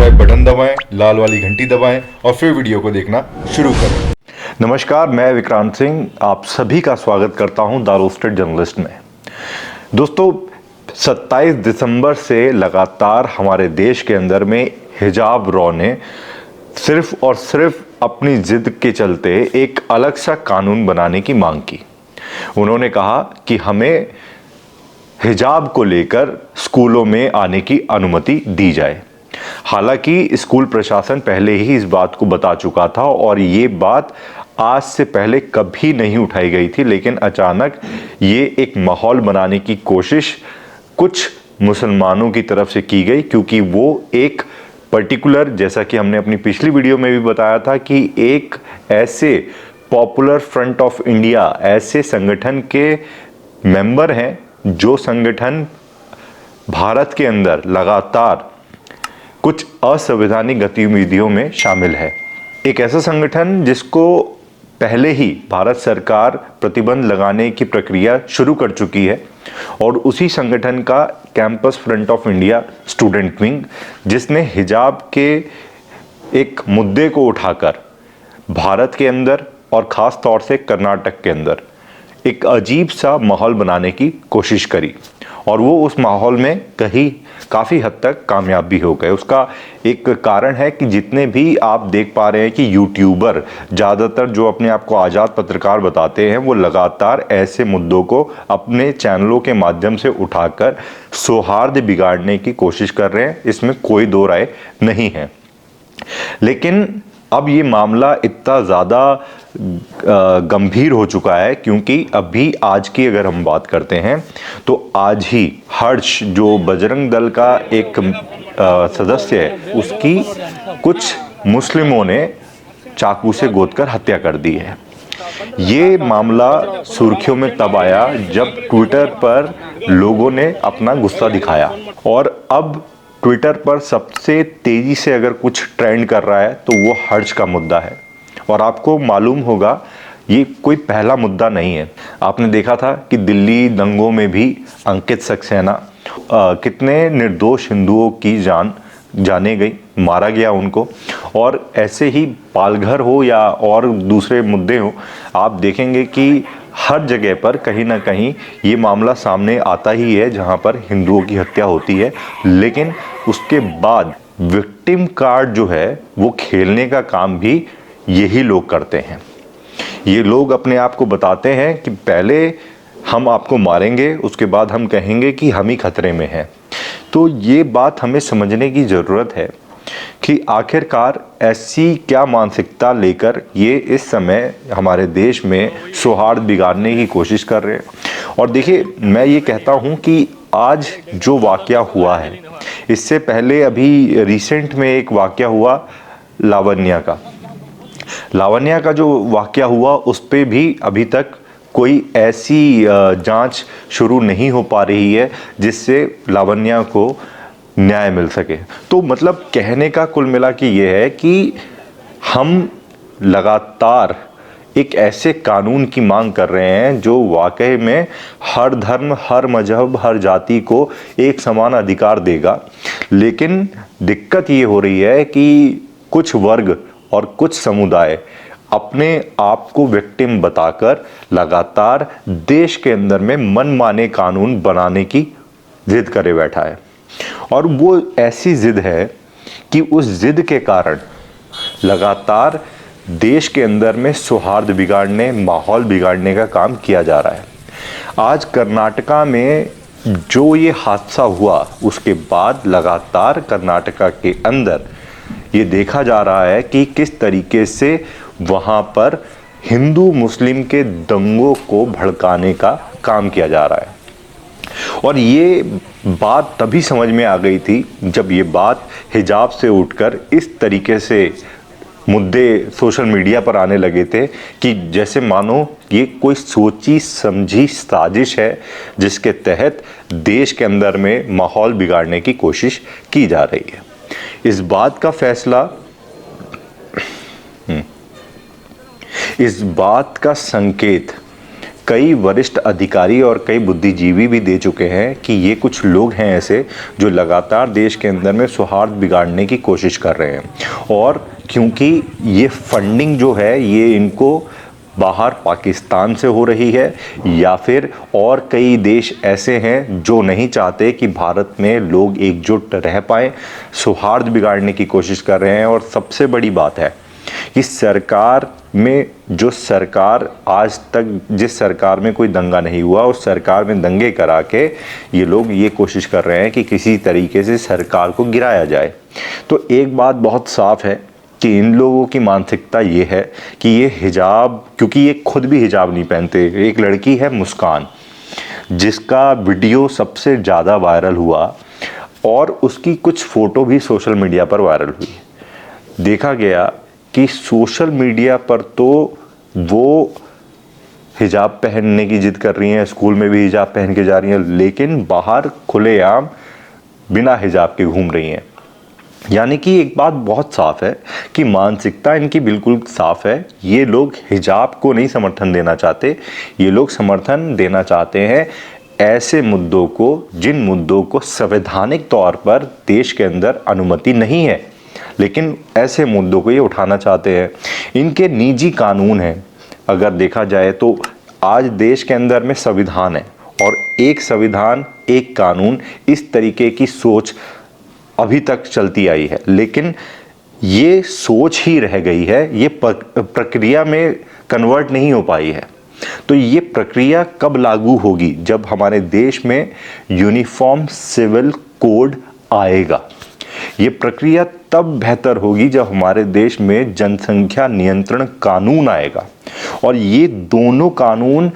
Subscribe button दबाएं, लाल वाली घंटी दबाएं और फिर वीडियो को देखना शुरू करें। नमस्कार, मैं विक्रांत सिंह आप सभी का स्वागत करता हूं द रोस्टेड जर्नलिस्ट में। दोस्तों, 27 दिसंबर से लगातार हमारे देश के अंदर में हिजाब रॉ ने सिर्फ और सिर्फ अपनी जिद के चलते एक अलग सा कानून बनाने की मांग की। उन्होंने कहा कि हमें हिजाब को लेकर स्कूलों में आने की अनुमति दी जाए। हालांकि स्कूल प्रशासन पहले ही इस बात को बता चुका था और ये बात आज से पहले कभी नहीं उठाई गई थी, लेकिन अचानक ये एक माहौल बनाने की कोशिश कुछ मुसलमानों की तरफ से की गई, क्योंकि वो एक पर्टिकुलर, जैसा कि हमने अपनी पिछली वीडियो में भी बताया था, कि एक ऐसे पॉपुलर फ्रंट ऑफ इंडिया ऐसे संगठन के मेंबर हैं जो संगठन भारत के अंदर लगातार कुछ असंवैधानिक गतिविधियों में शामिल है। एक ऐसा संगठन जिसको पहले ही भारत सरकार प्रतिबंध लगाने की प्रक्रिया शुरू कर चुकी है, और उसी संगठन का campus front of India student wing, जिसने हिजाब के एक मुद्दे को उठाकर भारत के अंदर और ख़ास तौर से कर्नाटक के अंदर एक अजीब सा माहौल बनाने की कोशिश करी, और वो उस माहौल में काफ़ी हद तक कामयाब भी हो गए। उसका एक कारण है कि जितने भी आप देख पा रहे हैं कि यूट्यूबर ज़्यादातर जो अपने आप को आज़ाद पत्रकार बताते हैं, वो लगातार ऐसे मुद्दों को अपने चैनलों के माध्यम से उठाकर सौहार्द बिगाड़ने की कोशिश कर रहे हैं। इसमें कोई दो राय नहीं है। लेकिन अब ये मामला इतना ज़्यादा गंभीर हो चुका है, क्योंकि अभी आज की अगर हम बात करते हैं तो आज ही हर्ष, जो बजरंग दल का एक सदस्य है, उसकी कुछ मुस्लिमों ने चाकू से गोदकर हत्या कर दी है। ये मामला सुर्खियों में तब आया जब ट्विटर पर लोगों ने अपना गुस्सा दिखाया, और अब ट्विटर पर सबसे तेजी से अगर कुछ ट्रेंड कर रहा है तो वो हर्ष का मुद्दा है। और आपको मालूम होगा, ये कोई पहला मुद्दा नहीं है। आपने देखा था कि दिल्ली दंगों में भी अंकित सक्सेना, कितने निर्दोष हिंदुओं की जाने गई, मारा गया उनको। और ऐसे ही पालघर हो या और दूसरे मुद्दे हो, आप देखेंगे कि हर जगह पर कहीं ना कहीं ये मामला सामने आता ही है जहां पर हिंदुओं की हत्या होती है। लेकिन उसके बाद विक्टिम कार्ड जो है वो खेलने का काम भी यही लोग करते हैं। ये लोग अपने आप को बताते हैं कि पहले हम आपको मारेंगे, उसके बाद हम कहेंगे कि हम ही खतरे में हैं। तो ये बात हमें समझने की ज़रूरत है कि आखिरकार ऐसी क्या मानसिकता लेकर ये इस समय हमारे देश में सौहार्द बिगाड़ने की कोशिश कर रहे हैं। और देखिए, मैं ये कहता हूँ कि आज जो वाक़या हुआ है, इससे पहले अभी रिसेंट में एक वाक़या हुआ लावण्या का जो वाक़या हुआ, उस पे भी अभी तक कोई ऐसी जांच शुरू नहीं हो पा रही है जिससे लावण्या को न्याय मिल सके। तो मतलब कहने का कुल मिला के ये है कि हम लगातार एक ऐसे कानून की मांग कर रहे हैं जो वाकई में हर धर्म, हर मजहब, हर जाति को एक समान अधिकार देगा। लेकिन दिक्कत ये हो रही है कि कुछ वर्ग और कुछ समुदाय अपने आप को विक्टिम बताकर लगातार देश के अंदर में मनमाने कानून बनाने की जिद करे बैठा है। और वो ऐसी जिद है कि उस जिद के कारण लगातार देश के अंदर में सौहार्द बिगाड़ने, माहौल बिगाड़ने का काम किया जा रहा है। आज कर्नाटका में जो ये हादसा हुआ, उसके बाद लगातार कर्नाटका के अंदर ये देखा जा रहा है कि किस तरीके से वहाँ पर हिंदू मुस्लिम के दंगों को भड़काने का काम किया जा रहा है। और ये बात तभी समझ में आ गई थी जब ये बात हिजाब से उठकर इस तरीके से मुद्दे सोशल मीडिया पर आने लगे थे कि जैसे मानो ये कोई सोची समझी साजिश है जिसके तहत देश के अंदर में माहौल बिगाड़ने की कोशिश की जा रही है। इस बात का संकेत कई वरिष्ठ अधिकारी और कई बुद्धिजीवी भी दे चुके हैं कि ये कुछ लोग हैं ऐसे जो लगातार देश के अंदर में सौहार्द बिगाड़ने की कोशिश कर रहे हैं। और क्योंकि ये फंडिंग जो है ये इनको बाहर पाकिस्तान से हो रही है या फिर और कई देश ऐसे हैं जो नहीं चाहते कि भारत में लोग एकजुट रह पाएं, सौहार्द बिगाड़ने की कोशिश कर रहे हैं। और सबसे बड़ी बात है कि सरकार में जो सरकार आज तक जिस सरकार में कोई दंगा नहीं हुआ उस सरकार में दंगे करा के ये लोग ये कोशिश कर रहे हैं कि किसी तरीके से सरकार को गिराया जाए। तो एक बात बहुत साफ है कि इन लोगों की मानसिकता ये है कि ये हिजाब, क्योंकि ये खुद भी हिजाब नहीं पहनते। एक लड़की है मुस्कान, जिसका वीडियो सबसे ज़्यादा वायरल हुआ और उसकी कुछ फ़ोटो भी सोशल मीडिया पर वायरल हुई। देखा गया कि सोशल मीडिया पर तो वो हिजाब पहनने की जिद कर रही हैं, स्कूल में भी हिजाब पहन के जा रही हैं, लेकिन बाहर खुलेआम बिना हिजाब के घूम रही हैं। यानी कि एक बात बहुत साफ है कि मानसिकता इनकी बिल्कुल साफ है। ये लोग हिजाब को नहीं समर्थन देना चाहते, ये लोग समर्थन देना चाहते हैं ऐसे मुद्दों को जिन मुद्दों को संवैधानिक तौर पर देश के अंदर अनुमति नहीं है, लेकिन ऐसे मुद्दों को ये उठाना चाहते हैं। इनके निजी कानून हैं। अगर देखा जाए तो आज देश के अंदर में संविधान है और एक संविधान एक कानून, इस तरीके की सोच अभी तक चलती आई है, लेकिन ये सोच ही रह गई है, ये प्रक्रिया में कन्वर्ट नहीं हो पाई है। तो ये प्रक्रिया कब लागू होगी? जब हमारे देश में यूनिफॉर्म सिविल कोड आएगा। ये प्रक्रिया तब बेहतर होगी जब हमारे देश में जनसंख्या नियंत्रण कानून आएगा। और ये दोनों कानून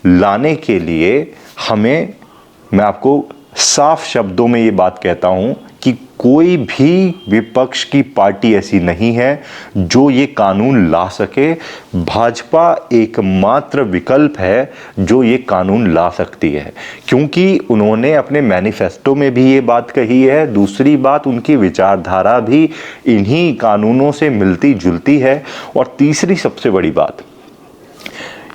लाने के लिए हमें, मैं आपको साफ शब्दों में ये बात कहता हूं कि कोई भी विपक्ष की पार्टी ऐसी नहीं है जो ये कानून ला सके। भाजपा एकमात्र विकल्प है जो ये कानून ला सकती है, क्योंकि उन्होंने अपने मैनिफेस्टो में भी ये बात कही है। दूसरी बात, उनकी विचारधारा भी इन्हीं कानूनों से मिलती जुलती है। और तीसरी सबसे बड़ी बात,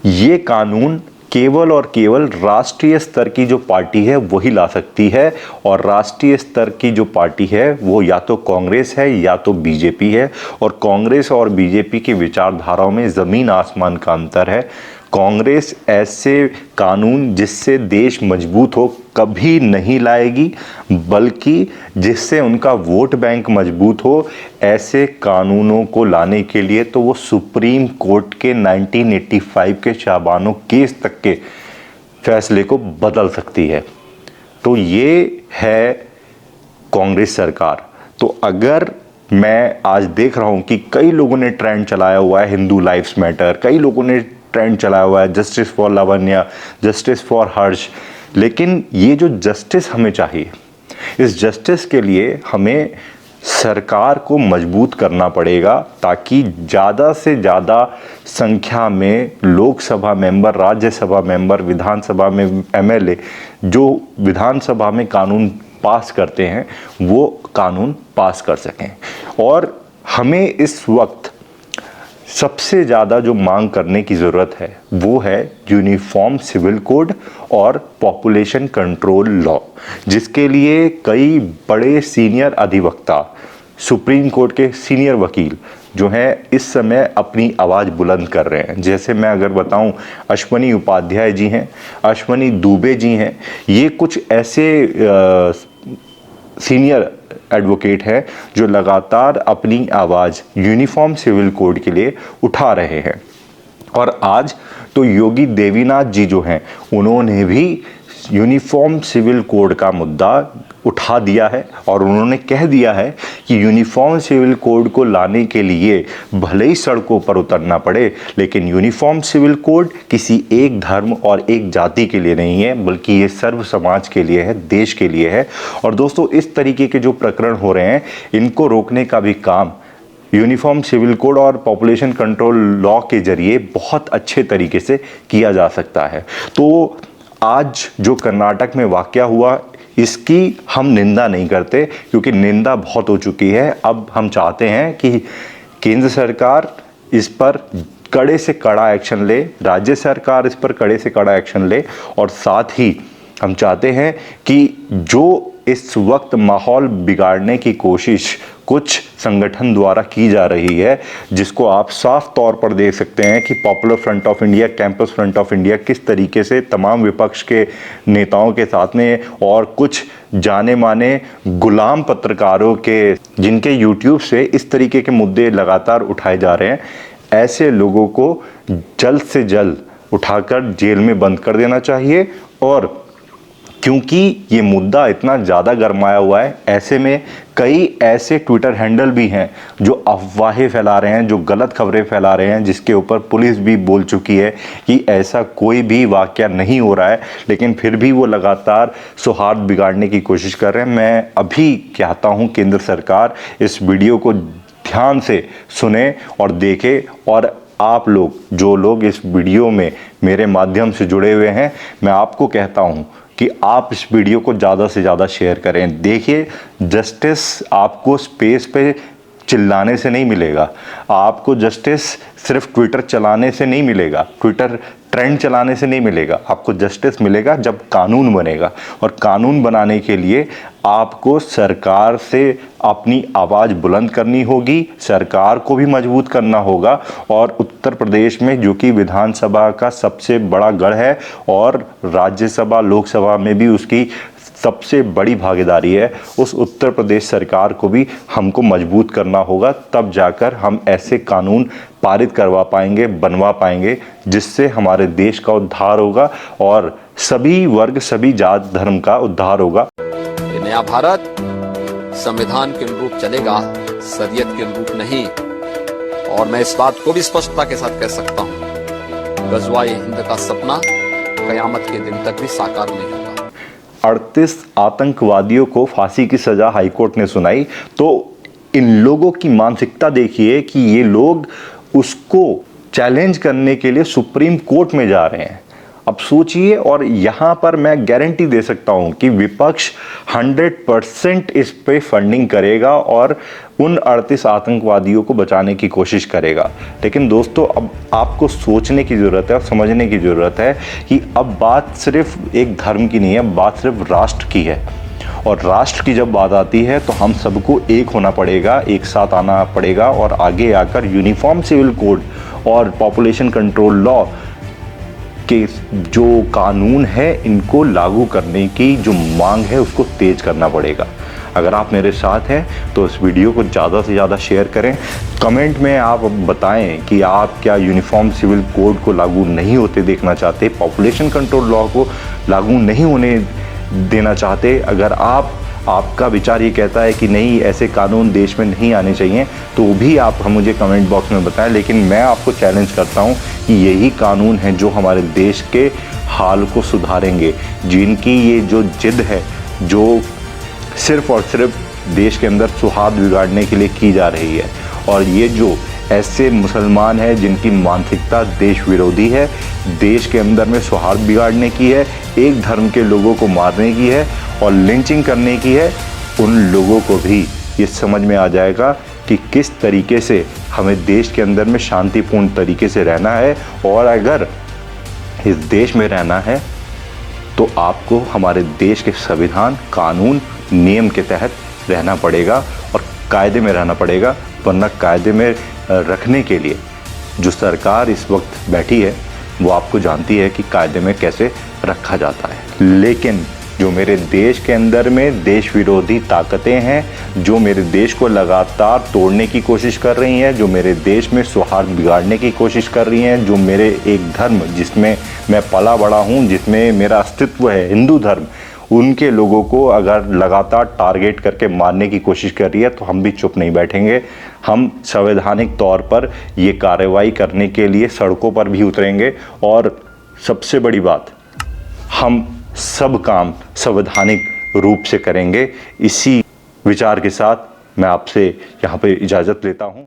ये कानून केवल और केवल राष्ट्रीय स्तर की जो पार्टी है वही ला सकती है। और राष्ट्रीय स्तर की जो पार्टी है वो या तो कांग्रेस है या तो बीजेपी है। और कांग्रेस और बीजेपी की विचारधाराओं में ज़मीन आसमान का अंतर है। कांग्रेस ऐसे कानून जिससे देश मजबूत हो कभी नहीं लाएगी, बल्कि जिससे उनका वोट बैंक मजबूत हो, ऐसे कानूनों को लाने के लिए तो वो सुप्रीम कोर्ट के 1985 के शाबानो केस तक के फैसले को बदल सकती है। तो ये है कांग्रेस सरकार। तो अगर मैं आज देख रहा हूं कि कई लोगों ने ट्रेंड चलाया हुआ है हिंदू लाइव्स मैटर, कई लोगों ने ट्रेंड चलाया हुआ है justice for Lavanya, justice for Harsh, लेकिन ये जो जस्टिस हमें चाहिए, इस जस्टिस के लिए हमें सरकार को मजबूत करना पड़ेगा ताकि ज़्यादा से ज़्यादा संख्या में लोकसभा मेंबर, राज्यसभा मेंबर, विधानसभा में एमएलए जो विधानसभा में कानून पास करते हैं वो कानून पास कर सकें। और हमें इस वक्त सबसे ज़्यादा जो मांग करने की ज़रूरत है वो है यूनिफॉर्म सिविल कोड और पॉपुलेशन कंट्रोल लॉ, जिसके लिए कई बड़े सीनियर अधिवक्ता, सुप्रीम कोर्ट के सीनियर वकील जो हैं इस समय अपनी आवाज़ बुलंद कर रहे हैं। जैसे मैं अगर बताऊं, अश्वनी उपाध्याय जी हैं, अश्वनी दुबे जी हैं, ये कुछ ऐसे सीनियर एडवोकेट हैं जो लगातार अपनी आवाज़ यूनिफॉर्म सिविल कोड के लिए उठा रहे हैं। और आज तो योगी देवीनाथ जी जो हैं उन्होंने भी यूनिफॉर्म सिविल कोड का मुद्दा उठा दिया है और उन्होंने कह दिया है कि यूनिफॉर्म सिविल कोड को लाने के लिए भले ही सड़कों पर उतरना पड़े, लेकिन यूनिफॉर्म सिविल कोड किसी एक धर्म और एक जाति के लिए नहीं है, बल्कि ये सर्व समाज के लिए है, देश के लिए है। और दोस्तों, इस तरीके के जो प्रकरण हो रहे हैं इनको रोकने का भी काम यूनिफॉर्म सिविल कोड और पॉपुलेशन कंट्रोल लॉ के जरिए बहुत अच्छे तरीके से किया जा सकता है। तो आज जो कर्नाटक में वाकया हुआ इसकी हम निंदा नहीं करते, क्योंकि निंदा बहुत हो चुकी है। अब हम चाहते हैं कि केंद्र सरकार इस पर कड़े से कड़ा एक्शन ले, राज्य सरकार इस पर कड़े से कड़ा एक्शन ले। और साथ ही हम चाहते हैं कि जो इस वक्त माहौल बिगाड़ने की कोशिश कुछ संगठन द्वारा की जा रही है, जिसको आप साफ तौर पर देख सकते हैं कि popular front of India, campus front of India किस तरीके से तमाम विपक्ष के नेताओं के साथ में और कुछ जाने माने गुलाम पत्रकारों के, जिनके यूट्यूब से इस तरीके के मुद्दे लगातार उठाए जा रहे हैं, ऐसे लोगों को जल्द से जल्द उठाकर जेल में बंद कर देना चाहिए। और क्योंकि ये मुद्दा इतना ज़्यादा गरमाया हुआ है, ऐसे में कई ऐसे ट्विटर हैंडल भी हैं जो अफवाहें फैला रहे हैं, जो गलत खबरें फैला रहे हैं, जिसके ऊपर पुलिस भी बोल चुकी है कि ऐसा कोई भी वाकया नहीं हो रहा है, लेकिन फिर भी वो लगातार सौहार्द बिगाड़ने की कोशिश कर रहे हैं। मैं अभी कहता हूँ केंद्र सरकार इस वीडियो को ध्यान से सुने और देखे। और आप लोग, जो लोग इस वीडियो में मेरे माध्यम से जुड़े हुए हैं, मैं आपको कहता हूँ कि आप इस वीडियो को ज़्यादा से ज़्यादा शेयर करें। देखिए, जस्टिस आपको स्पेस पे चिल्लाने से नहीं मिलेगा, आपको जस्टिस सिर्फ ट्विटर चलाने से नहीं मिलेगा, ट्विटर ट्रेंड चलाने से नहीं मिलेगा। आपको जस्टिस मिलेगा जब कानून बनेगा, और कानून बनाने के लिए आपको सरकार से अपनी आवाज़ बुलंद करनी होगी, सरकार को भी मजबूत करना होगा। और उत्तर प्रदेश में, जो कि विधानसभा का सबसे बड़ा गढ़ है और राज्यसभा लोकसभा में भी उसकी सबसे बड़ी भागीदारी है, उस उत्तर प्रदेश सरकार को भी हमको मजबूत करना होगा। तब जाकर हम ऐसे कानून पारित करवा पाएंगे, बनवा पाएंगे, जिससे हमारे देश का उद्धार होगा और सभी वर्ग, सभी जात धर्म का उद्धार होगा। ये नया भारत संविधान के अनुरूप चलेगा, शरीयत के अनुरूप नहीं। और मैं इस बात को भी स्पष्टता के साथ कह सकता हूँ, गज़वाए हिंद का सपना कयामत के दिन तक भी साकार नहीं होगा। 38 आतंकवादियों को फांसी की सजा हाईकोर्ट ने सुनाई। तो इन लोगों की मानसिकता देखिए कि ये लोग उसको चैलेंज करने के लिए सुप्रीम कोर्ट में जा रहे हैं। अब सोचिए, और यहाँ पर मैं गारंटी दे सकता हूँ कि विपक्ष 100% इस पे फंडिंग करेगा और उन 38 आतंकवादियों को बचाने की कोशिश करेगा। लेकिन दोस्तों, अब आपको सोचने की ज़रूरत है और समझने की ज़रूरत है कि अब बात सिर्फ एक धर्म की नहीं है, बात सिर्फ राष्ट्र की है। और राष्ट्र की जब बात आती है तो हम सबको एक होना पड़ेगा, एक साथ आना पड़ेगा और आगे आकर यूनिफॉर्म सिविल कोड और पॉपुलेशन कंट्रोल लॉ के जो कानून है, इनको लागू करने की जो मांग है उसको तेज करना पड़ेगा। अगर आप मेरे साथ हैं तो इस वीडियो को ज़्यादा से ज़्यादा शेयर करें। कमेंट में आप बताएं कि आप क्या यूनिफॉर्म सिविल कोड को लागू नहीं होते देखना चाहते, पॉपुलेशन कंट्रोल लॉ को लागू नहीं होने देना चाहते। अगर आपका विचार ये कहता है कि नहीं, ऐसे कानून देश में नहीं आने चाहिए, तो भी आप मुझे कमेंट बॉक्स में बताएं। लेकिन मैं आपको चैलेंज करता हूं कि यही कानून हैं जो हमारे देश के हाल को सुधारेंगे, जिनकी ये जो जिद है, जो सिर्फ और सिर्फ देश के अंदर सौहार्द बिगाड़ने के लिए की जा रही है। और ये जो ऐसे मुसलमान हैं जिनकी मानसिकता देश विरोधी है, देश के अंदर में सौहार्द बिगाड़ने की है, एक धर्म के लोगों को मारने की है और लिंचिंग करने की है, उन लोगों को भी ये समझ में आ जाएगा कि किस तरीके से हमें देश के अंदर में शांतिपूर्ण तरीके से रहना है। और अगर इस देश में रहना है तो आपको हमारे देश के संविधान, कानून, नियम के तहत रहना पड़ेगा और कायदे में रहना पड़ेगा। वरना कायदे में रखने के लिए जो सरकार इस वक्त बैठी है, वो आपको जानती है कि कायदे में कैसे रखा जाता है। लेकिन जो मेरे देश के अंदर में देश विरोधी ताकतें हैं, जो मेरे देश को लगातार तोड़ने की कोशिश कर रही हैं, जो मेरे देश में सौहार्द बिगाड़ने की कोशिश कर रही हैं, जो मेरे एक धर्म जिसमें मैं पला बड़ा हूँ, जिसमें मेरा अस्तित्व है, हिंदू धर्म, उनके लोगों को अगर लगातार टारगेट करके मारने की कोशिश कर रही है, तो हम भी चुप नहीं बैठेंगे। हम संवैधानिक तौर पर ये कार्रवाई करने के लिए सड़कों पर भी उतरेंगे। और सबसे बड़ी बात, हम सब काम संवैधानिक रूप से करेंगे। इसी विचार के साथ मैं आपसे यहाँ पे इजाज़त लेता हूँ।